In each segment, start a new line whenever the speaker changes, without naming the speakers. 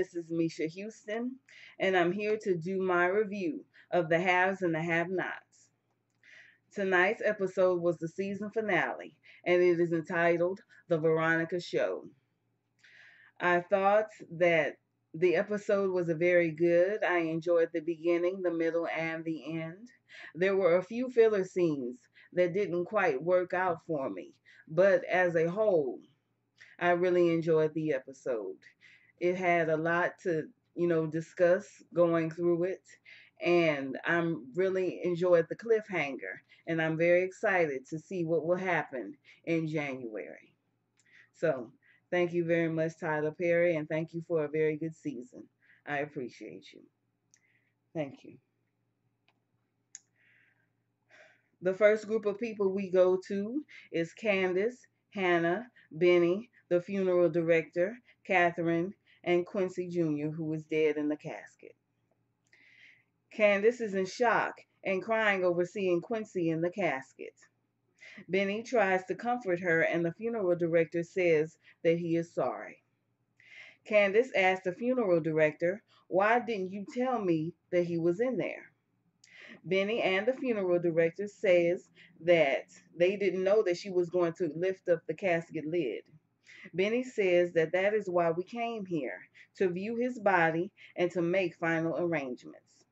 This is Misha Houston, and I'm here to do my review of The Haves and the Have Nots. Tonight's episode was the season finale, and it is entitled The Veronica Show. I thought that the episode was a very good. I enjoyed the beginning, the middle, and the end. There were a few filler scenes that didn't quite work out for me, but as a whole, I really enjoyed the episode. It had a lot to, discuss going through it. And I'm really enjoyed the cliffhanger. And I'm very excited to see what will happen in January. So thank you very much, Tyler Perry, and thank you for a very good season. I appreciate you. Thank you. The first group of people we go to is Candace, Hannah, Benny, the funeral director, Catherine, and Quincy Jr., who is dead in the casket. Candace is in shock and crying over seeing Quincy in the casket. Benny tries to comfort her, and the funeral director says that he is sorry. Candace asks the funeral director, "Why didn't you tell me that he was in there?" Benny and the funeral director says that they didn't know that she was going to lift up the casket lid. Benny says that that is why we came here, to view his body and to make final arrangements.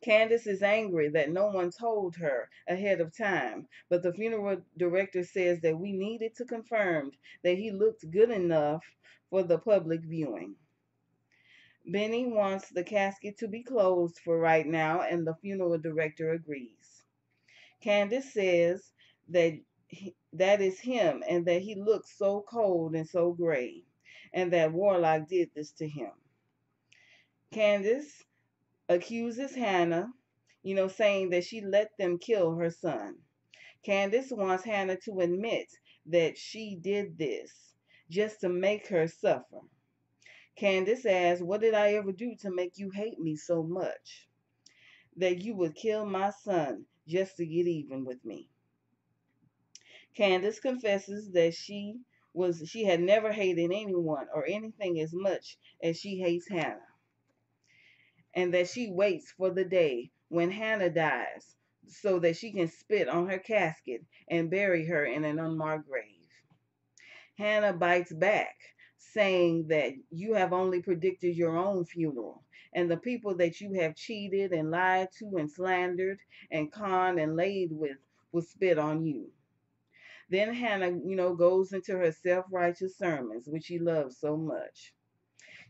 Candace is angry that no one told her ahead of time, but the funeral director says that we needed to confirm that he looked good enough for the public viewing. Benny wants the casket to be closed for right now, and the funeral director agrees. Candace says that that is him and that he looks so cold and so gray, and that Warlock did this to him. Candace accuses Hannah, saying that she let them kill her son. Candace wants Hannah to admit that she did this just to make her suffer. Candace asks, "What did I ever do to make you hate me so much? That you would kill my son just to get even with me." Candace confesses that she had never hated anyone or anything as much as she hates Hannah, and that she waits for the day when Hannah dies so that she can spit on her casket and bury her in an unmarked grave. Hannah bites back, saying that you have only predicted your own funeral, and the people that you have cheated and lied to and slandered and conned and laid with will spit on you. Then Hannah, goes into her self-righteous sermons, which she loves so much.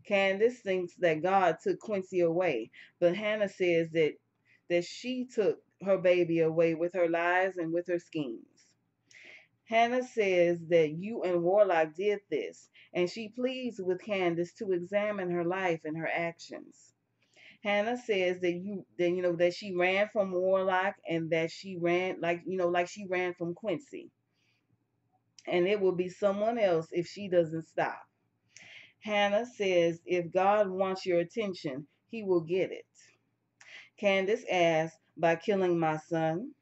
Candace thinks that God took Quincy away, but Hannah says that she took her baby away with her lies and with her schemes. Hannah says that you and Warlock did this, and she pleads with Candace to examine her life and her actions. Hannah says that she ran from Warlock and that she ran like she ran from Quincy, and it will be someone else if she doesn't stop. Hannah says if God wants your attention, he will get it. Candace asks, "By killing my son?"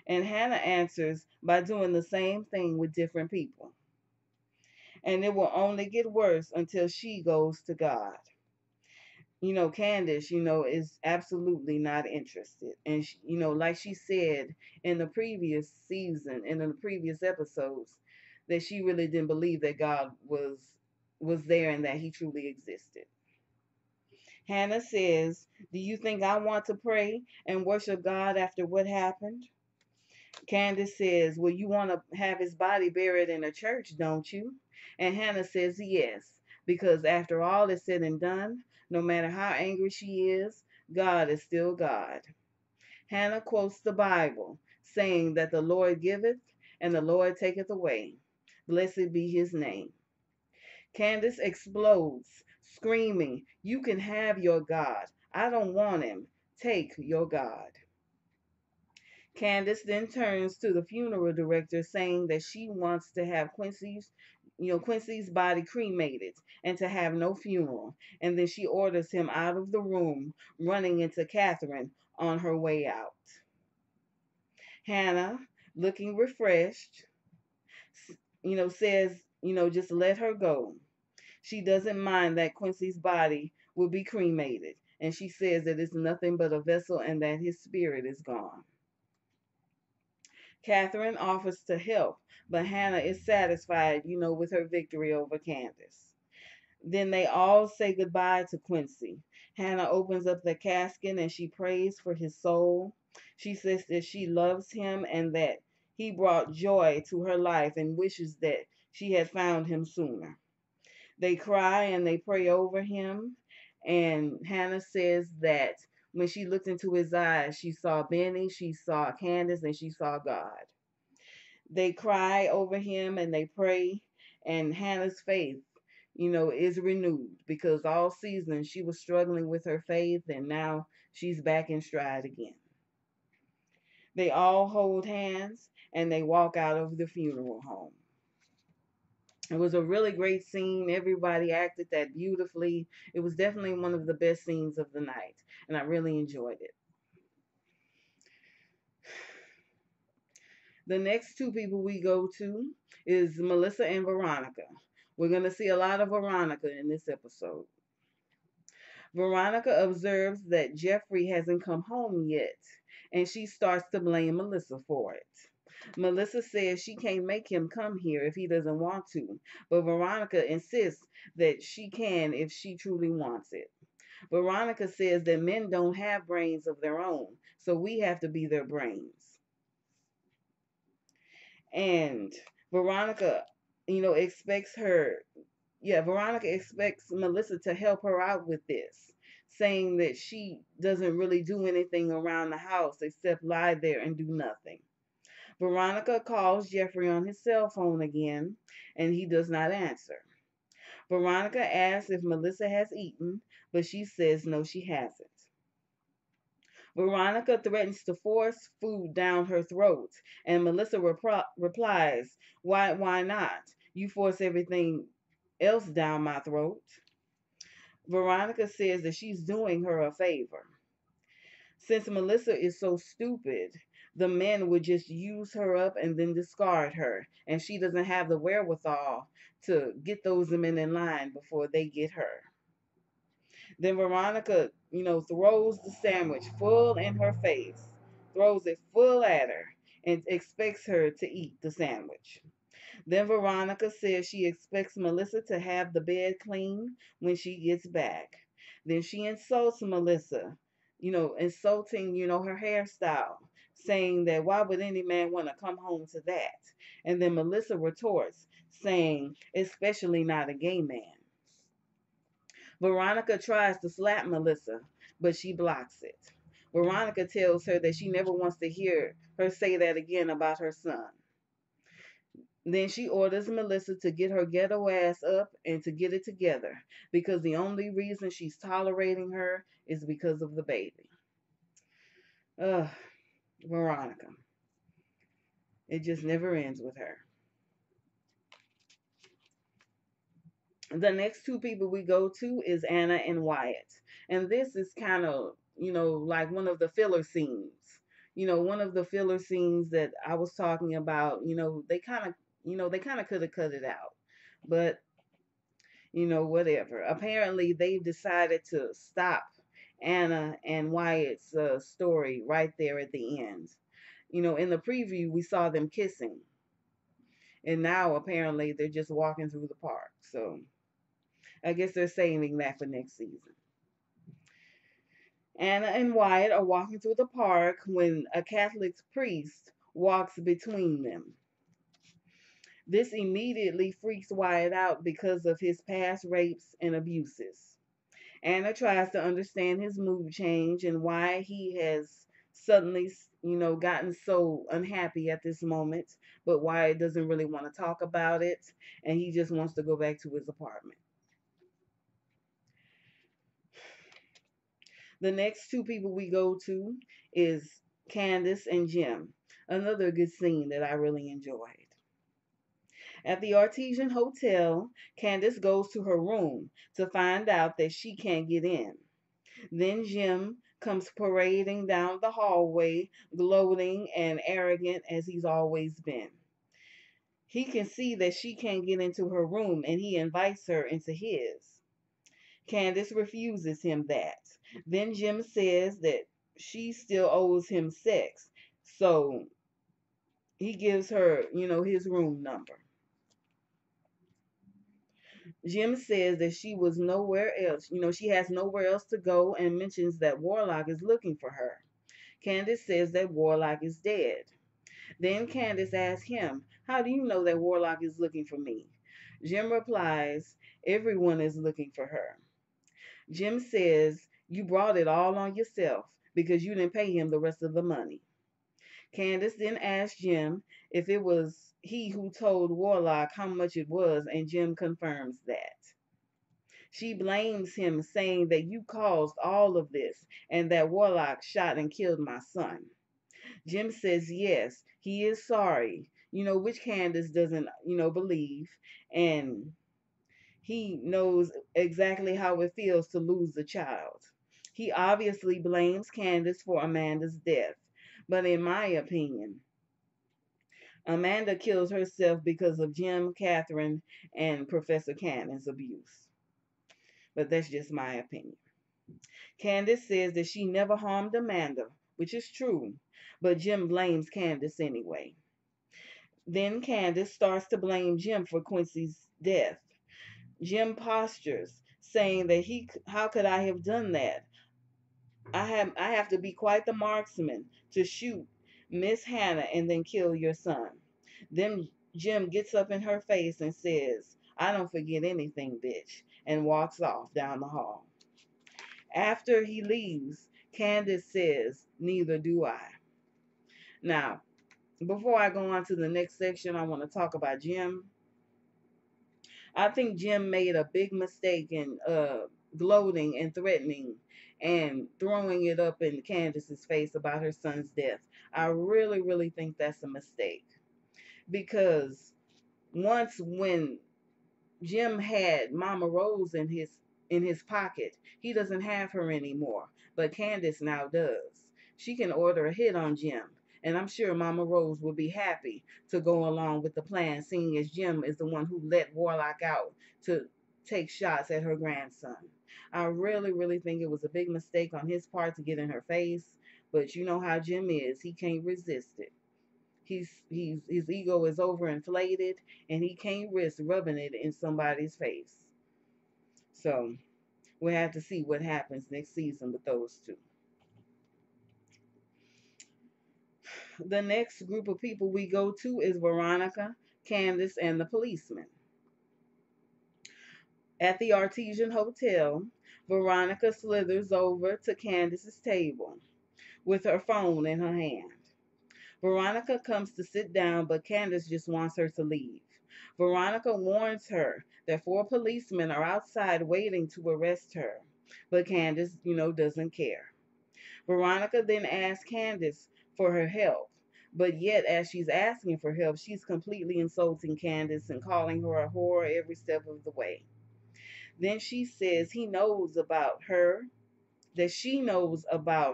And Hannah answers, "By doing the same thing with different people." And it will only get worse until she goes to God. Candace, is absolutely not interested. And, like she said in the previous season and in the previous episodes, that she really didn't believe that God was there and that he truly existed. Hannah says, "Do you think I want to pray and worship God after what happened?" Candace says, "Well, you want to have his body buried in a church, don't you?" And Hannah says, "Yes, because after all is said and done, no matter how angry she is, God is still God." Hannah quotes the Bible, saying that the Lord giveth and the Lord taketh away. Blessed be his name. Candace explodes, screaming, "You can have your God. I don't want him. Take your God." Candace then turns to the funeral director saying that she wants to have Quincy's body cremated and to have no funeral. And then she orders him out of the room, running into Catherine on her way out. Hannah, looking refreshed, says, just let her go. She doesn't mind that Quincy's body will be cremated, and she says that it's nothing but a vessel and that his spirit is gone. Catherine offers to help, but Hannah is satisfied, with her victory over Candace. Then they all say goodbye to Quincy. Hannah opens up the casket and she prays for his soul. She says that she loves him and that he brought joy to her life and wishes that she had found him sooner. They cry and they pray over him. And Hannah says that when she looked into his eyes, she saw Benny, she saw Candace, and she saw God. They cry over him and they pray, and Hannah's faith, is renewed because all season she was struggling with her faith, and now she's back in stride again. They all hold hands and they walk out of the funeral home. It was a really great scene. Everybody acted that beautifully. It was definitely one of the best scenes of the night, and I really enjoyed it. The next two people we go to is Melissa and Veronica. We're going to see a lot of Veronica in this episode. Veronica observes that Jeffrey hasn't come home yet, and she starts to blame Melissa for it. Melissa says she can't make him come here if he doesn't want to, but Veronica insists that she can if she truly wants it. Veronica says that men don't have brains of their own, so we have to be their brains. And Veronica, Veronica expects Melissa to help her out with this, saying that she doesn't really do anything around the house except lie there and do nothing. Veronica calls Jeffrey on his cell phone again, and he does not answer. Veronica asks if Melissa has eaten, but she says no, she hasn't. Veronica threatens to force food down her throat, and Melissa replies, Why not? You force everything else down my throat. Veronica says that she's doing her a favor. Since Melissa is so stupid, the men would just use her up and then discard her, and she doesn't have the wherewithal to get those men in line before they get her. Then Veronica, throws the sandwich full in her face, throws it full at her, and expects her to eat the sandwich. Then Veronica says she expects Melissa to have the bed clean when she gets back. Then she insults Melissa, insulting, her hairstyle, saying that why would any man want to come home to that? And then Melissa retorts, saying, especially not a gay man. Veronica tries to slap Melissa, but she blocks it. Veronica tells her that she never wants to hear her say that again about her son. Then she orders Melissa to get her ghetto ass up and to get it together because the only reason she's tolerating her is because of the baby. Ugh, Veronica. It just never ends with her. The next two people we go to is Ana and Wyatt. And this is kind of, like one of the filler scenes. One of the filler scenes that I was talking about, they kind of could have cut it out. But, whatever. Apparently, they've decided to stop Ana and Wyatt's story right there at the end. In the preview, we saw them kissing. And now, apparently, they're just walking through the park. So I guess they're saving that for next season. Ana and Wyatt are walking through the park when a Catholic priest walks between them. This immediately freaks Wyatt out because of his past rapes and abuses. Ana tries to understand his mood change and why he has suddenly, gotten so unhappy at this moment, but Wyatt doesn't really want to talk about it, and he just wants to go back to his apartment. The next two people we go to is Candace and Jim. Another good scene that I really enjoyed. At the Artesian Hotel, Candace goes to her room to find out that she can't get in. Then Jim comes parading down the hallway, gloating and arrogant as he's always been. He can see that she can't get into her room and he invites her into his. Candace refuses him that. Then Jim says that she still owes him sex. So he gives her, his room number. Jim says that she was nowhere else. She has nowhere else to go and mentions that Warlock is looking for her. Candace says that Warlock is dead. Then Candace asks him, "How do you know that Warlock is looking for me?" Jim replies, "Everyone is looking for her." Jim says, "You brought it all on yourself because you didn't pay him the rest of the money." Candace then asks Jim if it was he who told Warlock how much it was, and Jim confirms that. She blames him, saying that you caused all of this and that Warlock shot and killed my son. Jim says yes, he is sorry, which Candace doesn't, believe, and he knows exactly how it feels to lose a child. He obviously blames Candace for Amanda's death, but in my opinion, Amanda kills herself because of Jim, Catherine, and Professor Cannon's abuse. But that's just my opinion. Candace says that she never harmed Amanda, which is true, but Jim blames Candace anyway. Then Candace starts to blame Jim for Quincy's death. Jim postures, saying that how could I have done that? I have to be quite the marksman to shoot Miss Hannah and then kill your son. Then Jim gets up in her face and says, "I don't forget anything, bitch," and walks off down the hall. After he leaves, Candace says, "Neither do I." Now, before I go on to the next section, I want to talk about Jim. I think Jim made a big mistake in gloating and threatening and throwing it up in Candace's face about her son's death. I really, really think that's a mistake. Because once when Jim had Mama Rose in his pocket, he doesn't have her anymore. But Candace now does. She can order a hit on Jim. And I'm sure Mama Rose will be happy to go along with the plan, seeing as Jim is the one who let Warlock out to take shots at her grandson. I really, really think it was a big mistake on his part to get in her face. But you know how Jim is. He can't resist it. His ego is overinflated and he can't risk rubbing it in somebody's face. So we'll have to see what happens next season with those two. The next group of people we go to is Veronica, Candace, and the policeman. At the Artesian Hotel, Veronica slithers over to Candace's table with her phone in her hand. Veronica comes to sit down, but Candace just wants her to leave. Veronica warns her that 4 policemen are outside waiting to arrest her, but Candace, doesn't care. Veronica then asks Candace for her help, but yet as she's asking for help, she's completely insulting Candace and calling her a whore every step of the way. Then she says that she knows about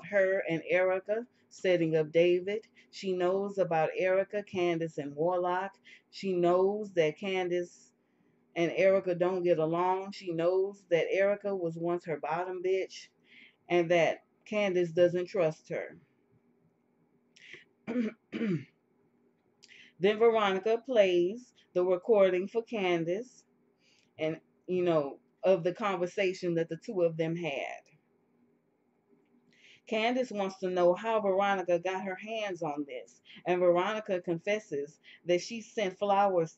her and Erica setting up David. She knows about Erica, Candace, and Warlock. She knows that Candace and Erica don't get along. She knows that Erica was once her bottom bitch and that Candace doesn't trust her. Then Veronica plays the recording for Candace and, of the conversation that the two of them had. Candace wants to know how Veronica got her hands on this, and Veronica confesses that she sent flowers,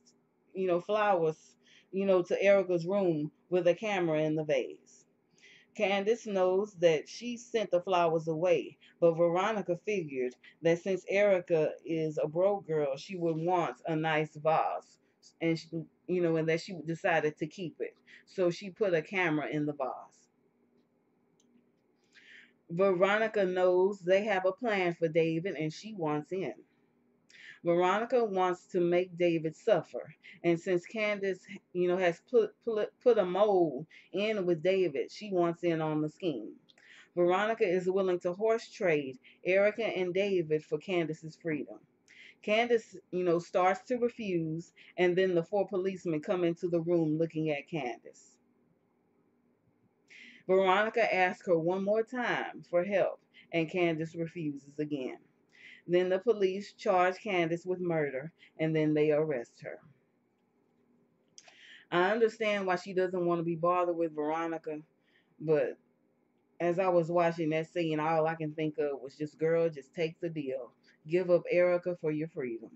to Erica's room with a camera in the vase. Candace knows that she sent the flowers away, but Veronica figured that since Erica is a broke girl, she would want a nice vase, and and that she decided to keep it. So she put a camera in the vase. Veronica knows they have a plan for David and she wants in. Veronica wants to make David suffer. And since Candace, has put a mole in with David, she wants in on the scheme. Veronica is willing to horse trade Erica and David for Candace's freedom. Candace, starts to refuse, and then the four policemen come into the room looking at Candace. Veronica asks her one more time for help, and Candace refuses again. Then the police charge Candace with murder, and then they arrest her. I understand why she doesn't want to be bothered with Veronica, but as I was watching that scene, all I can think of was just, girl, just take the deal. Give up Erica for your freedom.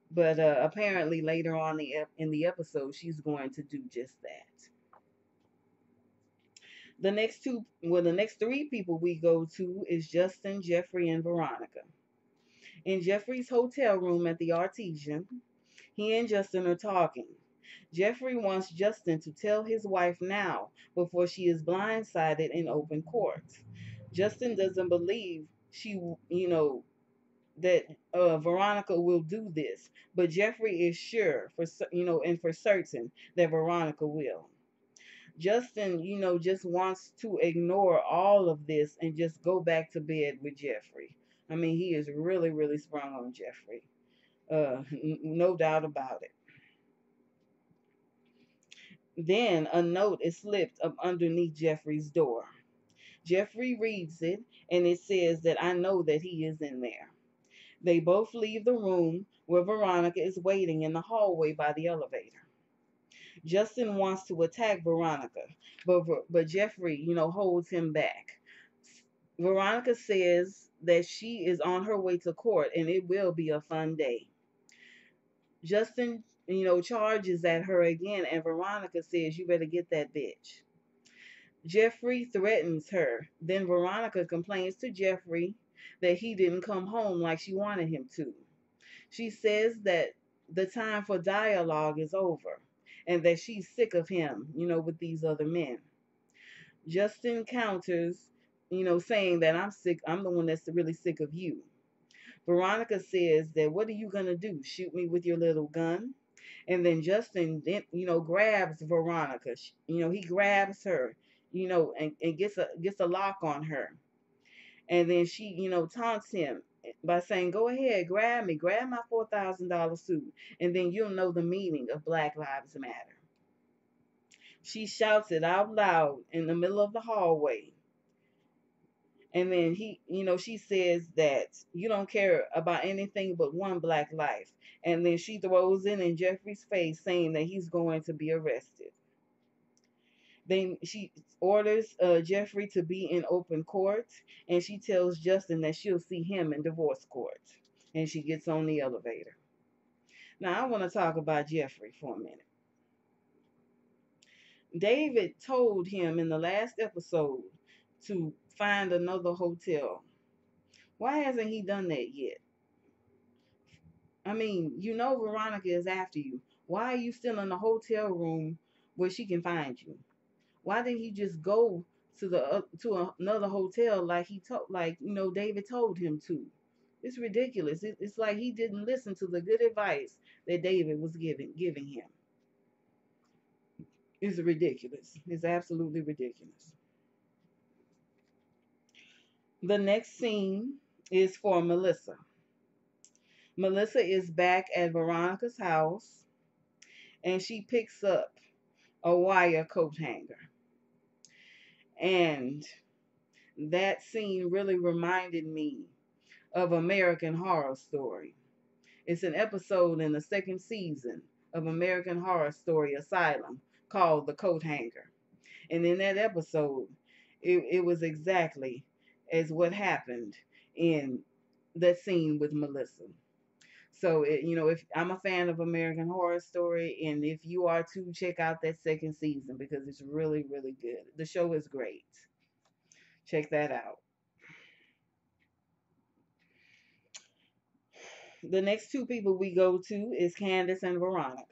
But apparently later on in the episode, she's going to do just that. The next three people we go to is Justin, Jeffrey, and Veronica. In Jeffrey's hotel room at the Artesian, he and Justin are talking. Jeffrey wants Justin to tell his wife now before she is blindsided in open court. Justin doesn't believe that Veronica will do this, but Jeffrey is sure and for certain that Veronica will. Justin, just wants to ignore all of this and just go back to bed with Jeffrey. I mean, he is really, really sprung on Jeffrey. No doubt about it. Then a note is slipped up underneath Jeffrey's door. Jeffrey reads it, and it says that I know that he is in there. They both leave the room where Veronica is waiting in the hallway by the elevator. Justin wants to attack Veronica, but Jeffrey, holds him back. Veronica says that she is on her way to court and it will be a fun day. Justin, charges at her again, and Veronica says, "You better get that bitch." Jeffrey threatens her. Then Veronica complains to Jeffrey that he didn't come home like she wanted him to. She says that the time for dialogue is over and that she's sick of him, with these other men. Justin counters, saying that I'm sick. I'm the one that's really sick of you. Veronica says that, what are you going to do? Shoot me with your little gun? And then Justin, grabs Veronica. He grabs her, and gets a lock on her. And then she, taunts him by saying, "Go ahead, grab me, grab my $4,000 suit, and then you'll know the meaning of Black Lives Matter." She shouts it out loud in the middle of the hallway. And then she says that you don't care about anything but one black life. And then she throws it in Jeffrey's face, saying that he's going to be arrested. Then she orders Jeffrey to be in open court, and she tells Justin that she'll see him in divorce court. And she gets on the elevator. Now, I want to talk about Jeffrey for a minute. David told him in the last episode to find another hotel. Why hasn't he done that yet? I mean, Veronica is after you. Why are you still in the hotel room where she can find you? Why didn't he just go to another hotel like David told him to? It's ridiculous. It's like he didn't listen to the good advice that David was giving him. It's ridiculous. It's absolutely ridiculous. The next scene is for Melissa. Melissa is back at Veronica's house, and she picks up a wire coat hanger. And that scene really reminded me of American Horror Story. It's an episode in the second season of American Horror Story Asylum called The Coat Hanger. And in that episode, it was exactly as what happened in that scene with Melissa. So, if I'm a fan of American Horror Story, and if you are too, check out that second season because it's really, really good. The show is great. Check that out. The next two people we go to is Candace and Veronica.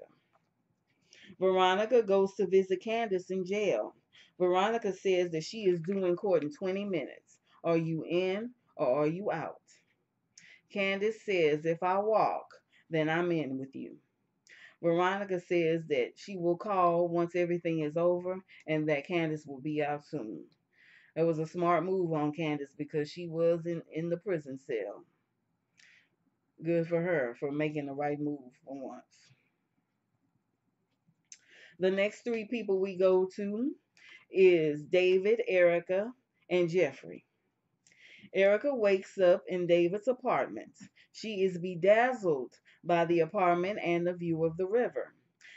Veronica goes to visit Candace in jail. Veronica says that she is due in court in 20 minutes. Are you in or are you out? Candace says, if I walk, then I'm in with you. Veronica says that she will call once everything is over and that Candace will be out soon. It was a smart move on Candace because she was in the prison cell. Good for her for making the right move for once. The next three people we go to is David, Erica, and Jeffrey. Erica wakes up in David's apartment. She is bedazzled by the apartment and the view of the river.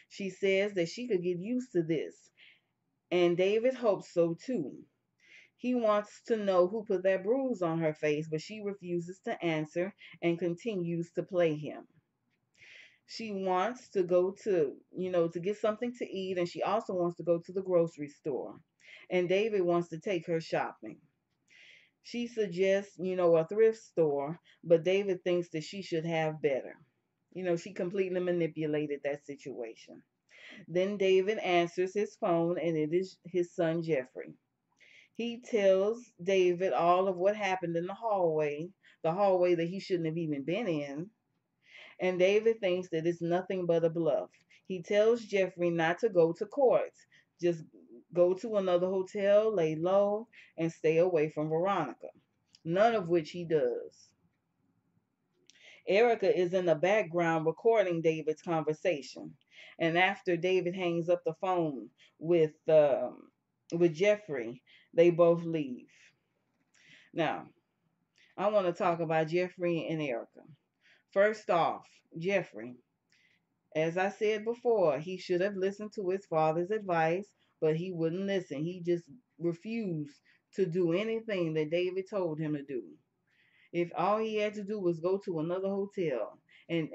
She says that she could get used to this, and David hopes so too. He wants to know who put that bruise on her face, but she refuses to answer and continues to play him. She wants to go to get something to eat, and she also wants to go to the grocery store. And David wants to take her shopping. She suggests, a thrift store, but David thinks that she should have better. She completely manipulated that situation. Then David answers his phone, and it is his son Jeffrey. He tells David all of what happened in the hallway that he shouldn't have even been in. And David thinks that it's nothing but a bluff. He tells Jeffrey not to go to court, just go to another hotel, lay low, and stay away from Veronica. None of which he does. Erica is in the background recording David's conversation. And after David hangs up the phone with Jeffrey, they both leave. Now, I want to talk about Jeffrey and Erica. First off, Jeffrey, as I said before, he should have listened to his father's advice, but he wouldn't listen. He just refused to do anything that David told him to do. If all he had to do was go to another hotel, and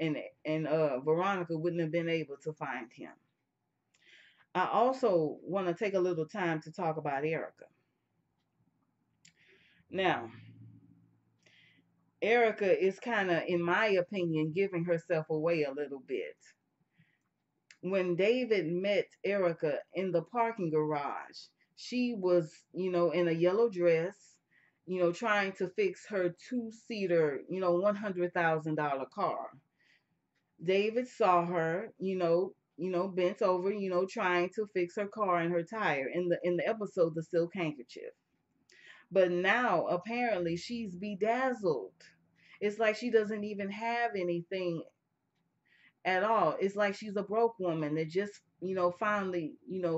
Veronica wouldn't have been able to find him. I also want to take a little time to talk about Erica. Now, Erica is kind of, in my opinion, giving herself away a little bit. When David met Erica in the parking garage, she was, in a yellow dress, trying to fix her two-seater, $100,000 car. David saw her, bent over, trying to fix her car and her tire in the episode The Silk Handkerchief. But now apparently she's bedazzled. It's like she doesn't even have anything at all. It's like she's a broke woman that just, finally,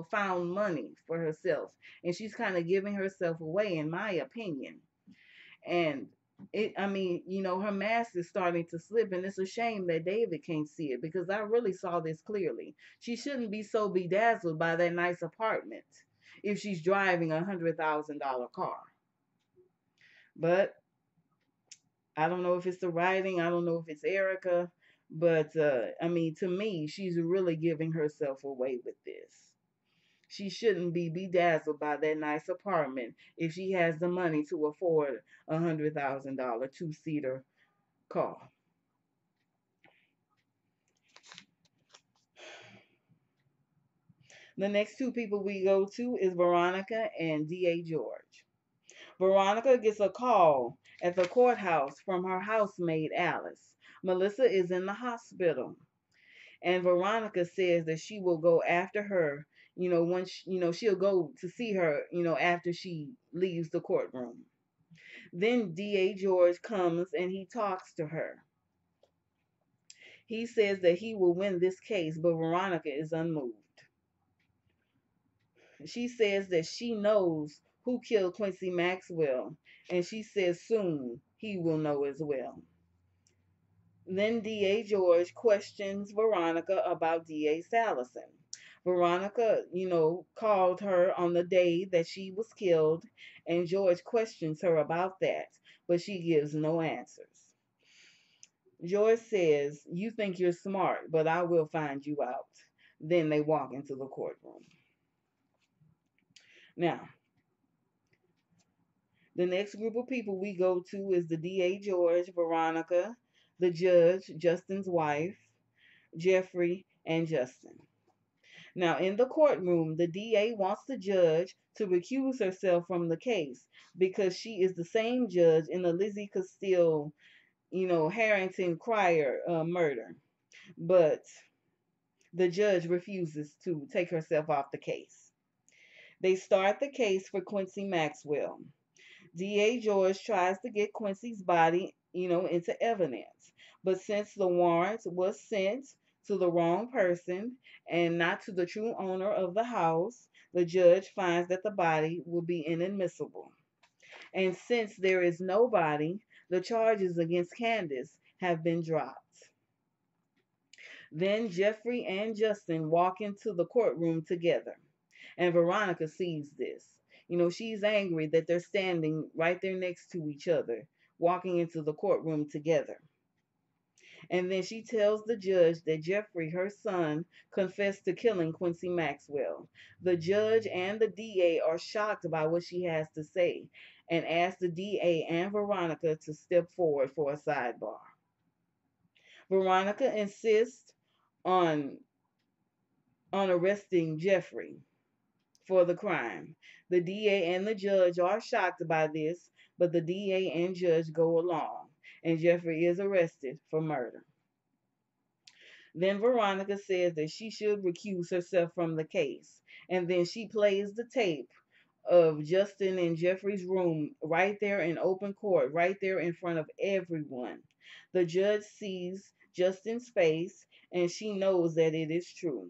found money for herself. And she's kind of giving herself away, in my opinion. And her mask is starting to slip, and it's a shame that David can't see it because I really saw this clearly. She shouldn't be so bedazzled by that nice apartment if she's driving $100,000 car. But I don't know if it's the writing. I don't know if it's Erica. But, to me, she's really giving herself away with this. She shouldn't be bedazzled by that nice apartment if she has the money to afford $100,000 two-seater car. The next two people we go to is Veronica and D.A. George. Veronica gets a call at the courthouse from her housemaid, Alice. Melissa is in the hospital, and Veronica says that she will go after her, once, she'll go to see her, after she leaves the courtroom. Then D.A. George comes and he talks to her. He says that he will win this case, but Veronica is unmoved. She says that she knows who killed Quincy Maxwell, and she says soon he will know as well. Then D.A. George questions Veronica about D.A. Salison. Veronica, called her on the day that she was killed, and George questions her about that, but she gives no answers. George says, "You think you're smart, but I will find you out." Then they walk into the courtroom. Now, the next group of people we go to is the D.A. George, Veronica, the judge, Justin's wife, Jeffrey, and Justin. Now, in the courtroom, the DA wants the judge to recuse herself from the case because she is the same judge in the Lizzie Castile, Harrington Crier murder. But the judge refuses to take herself off the case. They start the case for Quincy Maxwell. D.A. George tries to get Quincy's body, into evidence. But since the warrant was sent to the wrong person and not to the true owner of the house, the judge finds that the body will be inadmissible. And since there is no body, the charges against Candace have been dropped. Then Jeffrey and Justin walk into the courtroom together, and Veronica sees this. She's angry that they're standing right there next to each other, walking into the courtroom together. And then she tells the judge that Jeffrey, her son, confessed to killing Quincy Maxwell. The judge and the DA are shocked by what she has to say and ask the DA and Veronica to step forward for a sidebar. Veronica insists on arresting Jeffrey for the crime. The DA and the judge are shocked by this, but the DA and judge go along, and Jeffrey is arrested for murder. Then Veronica says that she should recuse herself from the case, and then she plays the tape of Justin in Jeffrey's room right there in open court, right there in front of everyone. The judge sees Justin's face, and she knows that it is true.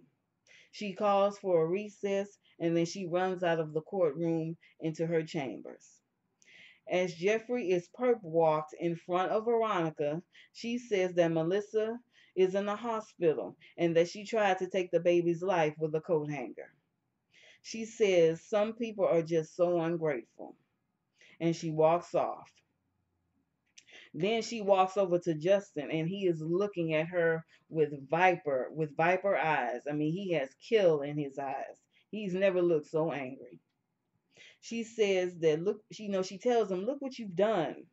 She calls for a recess, and then she runs out of the courtroom into her chambers. As Jeffrey is perp walked in front of Veronica, she says that Melissa is in the hospital and that she tried to take the baby's life with a coat hanger. She says some people are just so ungrateful, and she walks off. Then she walks over to Justin, and he is looking at her with viper eyes. I mean, he has kill in his eyes. He's never looked so angry. She says that she tells him, "Look what you've done.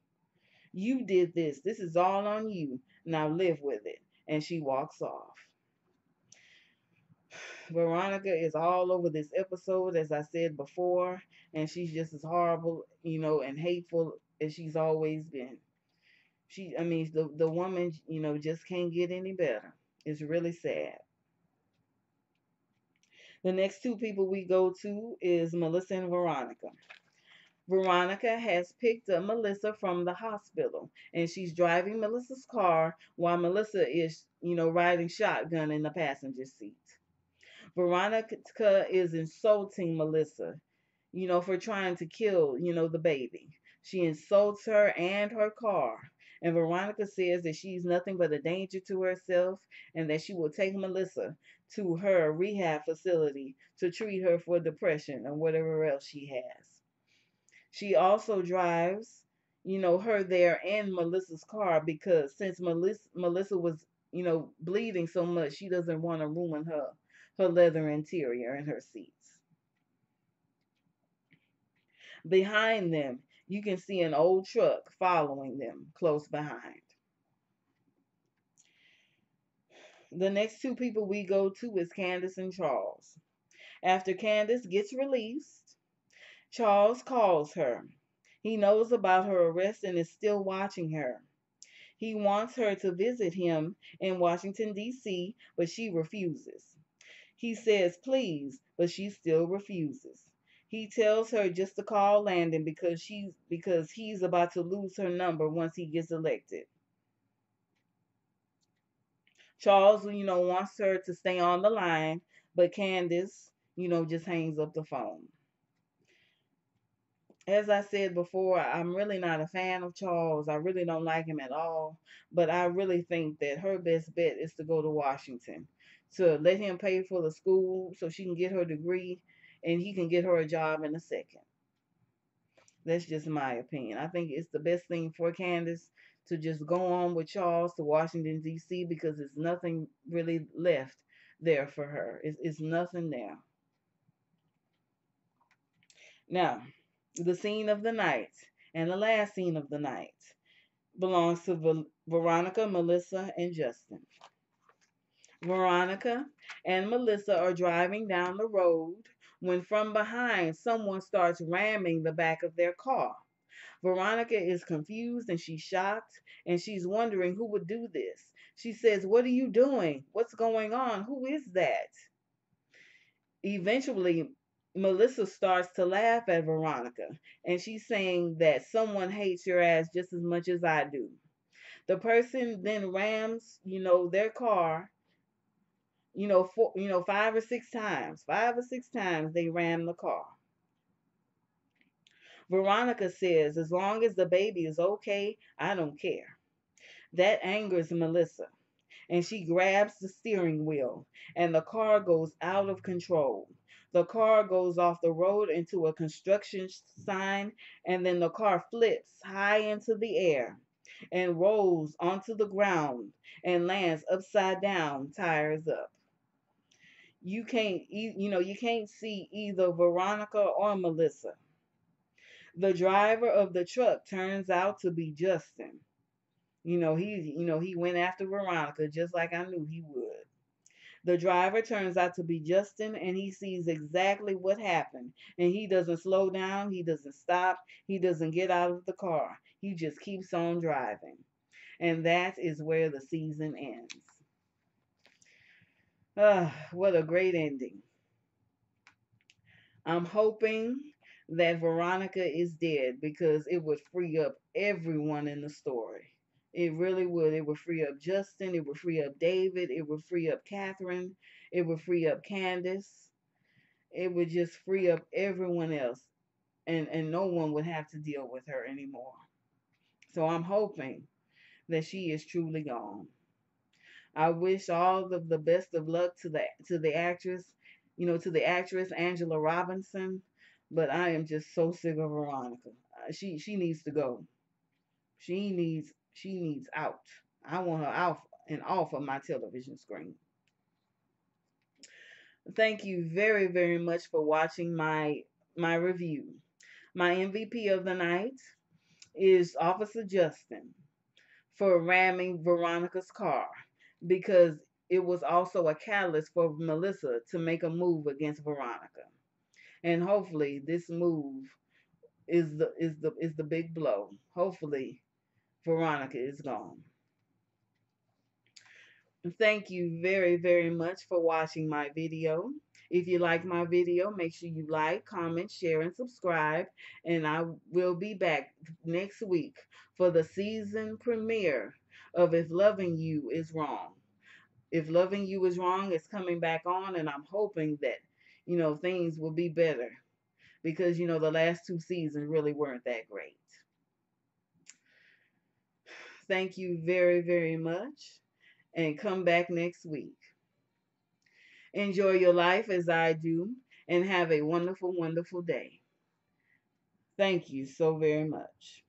You did this. This is all on you. Now live with it." And she walks off. Veronica is all over this episode, as I said before, and she's just as horrible, and hateful as she's always been. The woman, just can't get any better. It's really sad. The next two people we go to is Melissa and Veronica. Veronica has picked up Melissa from the hospital, and she's driving Melissa's car while Melissa is, riding shotgun in the passenger seat. Veronica is insulting Melissa, for trying to kill, the baby. She insults her and her car. And Veronica says that she's nothing but a danger to herself and that she will take Melissa to her rehab facility to treat her for depression or whatever else she has. She also drives, her there in Melissa's car because since Melissa was, bleeding so much, she doesn't want to ruin her leather interior in her seats. Behind them, you can see an old truck following them close behind. The next two people we go to is Candace and Charles. After Candace gets released, Charles calls her. He knows about her arrest and is still watching her. He wants her to visit him in Washington, D.C., but she refuses. He says please, but she still refuses. He tells her just to call Landon because he's about to lose her number once he gets elected. Charles, wants her to stay on the line, but Candace, just hangs up the phone. As I said before, I'm really not a fan of Charles. I really don't like him at all. But I really think that her best bet is to go to Washington, to let him pay for the school so she can get her degree and he can get her a job in a second. That's just my opinion. I think it's the best thing for Candace to just go on with Charles to Washington, D.C. because there's nothing really left there for her. It's nothing there. Now, the scene of the night and the last scene of the night belongs to Veronica, Melissa, and Justin. Veronica and Melissa are driving down the road when from behind someone starts ramming the back of their car. Veronica is confused and she's shocked and she's wondering who would do this. She says, "What are you doing? What's going on? Who is that?" Eventually, Melissa starts to laugh at Veronica and she's saying that someone hates your ass just as much as I do. The person then rams, their car, five or six times. 5 or 6 times they ram the car. Veronica says, as long as the baby is okay, I don't care. That angers Melissa, and she grabs the steering wheel, and the car goes out of control. The car goes off the road into a construction sign, and then the car flips high into the air and rolls onto the ground and lands upside down, tires up. You can't see either Veronica or Melissa. The driver of the truck turns out to be Justin. He went after Veronica just like I knew he would. The driver turns out to be Justin, and he sees exactly what happened. And he doesn't slow down, he doesn't stop, he doesn't get out of the car. He just keeps on driving. And that is where the season ends. What a great ending. I'm hoping that Veronica is dead because it would free up everyone in the story. It really would. It would free up Justin. It would free up David. It would free up Catherine. It would free up Candace. It would just free up everyone else. And no one would have to deal with her anymore. So I'm hoping that she is truly gone. I wish all of the best of luck to the actress, to the actress Angela Robinson, but I am just so sick of Veronica. She needs to go. She needs out. I want her out and off of my television screen. Thank you very, very much for watching my review. My MVP of the night is Officer Justin for ramming Veronica's car because it was also a catalyst for Melissa to make a move against Veronica. And hopefully this move is the big blow. Hopefully Veronica is gone. Thank you very, very much for watching my video. If you like my video, make sure you like, comment, share, and subscribe. And I will be back next week for the season premiere of If Loving You Is Wrong. If Loving You Is Wrong is coming back on, and I'm hoping that, things will be better because, the last 2 seasons really weren't that great. Thank you very, very much, and come back next week. Enjoy your life as I do, and have a wonderful, wonderful day. Thank you so very much.